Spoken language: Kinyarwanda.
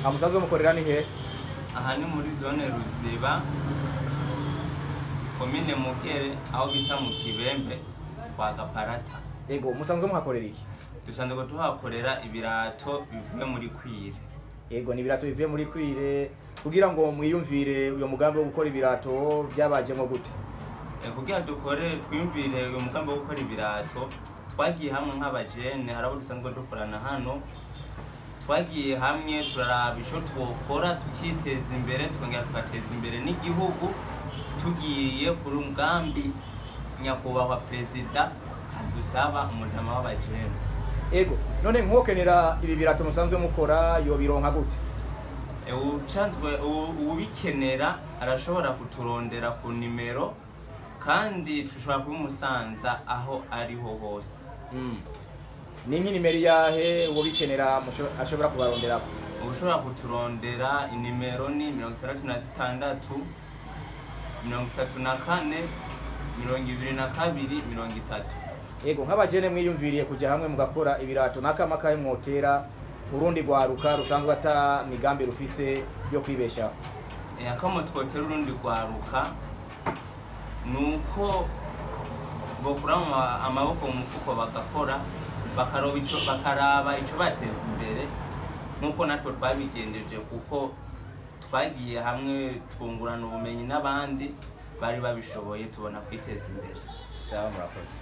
Musanzwe mukorera ni he? Aha ni muri zone Ruziba, komine Mugere, aho bita mu Kibembe kwa Gaparata. Yego, musanzwe muhakorera iki? Dusanzwe tuhakorera ibirato bivuye muri Kwire. Yego, ni ibirato bivuye muri Kwire. Kugira ngo mwiyumvire uyo mugambi wo gukora ibirato byabajemo gute? Kugira dukore twiyumvire uyo mugambi wo gukora ibirato, twagiye hamwe nk'abajene, harabo dusanzwe dukorana hano. Twagiye hamwe turaraba ico twokora tukiteza imbere, twongera tugateza imbere n'igihugu, tugiye kuri umugambi nyakubahwa perezida adusaba umurama w'abajene. Ego, none mwokenera ibi birato musanzwe mukora yo bironka gute? Ucanzwe ubikenera arashobora kuturondera ku nimero, kandi tushobora kumusanza aho ariho hose. Ni nimero yahe uwo bikenera ashobora kubarondera? Ushobora kuturondera inimero ni 66 34 22 30. Yego, nk'abajene mwiyumviriye kujya hamwe mugakora ibirato nakamakaye mwotera urundi gwaruka rusanzwe ata migambi rufise yo kwibeshaho. Akamo twotera urundi gwaruka nuko bokura amaboko mu mufuko bagakora, bakaraba ico bateza imbere, nuko natwe twabigendeje kuko twagiye hamwe twungurana ubumenyi n'abandi bari babishoboye, tubona kwiteza imbere. Sawa, murakoze.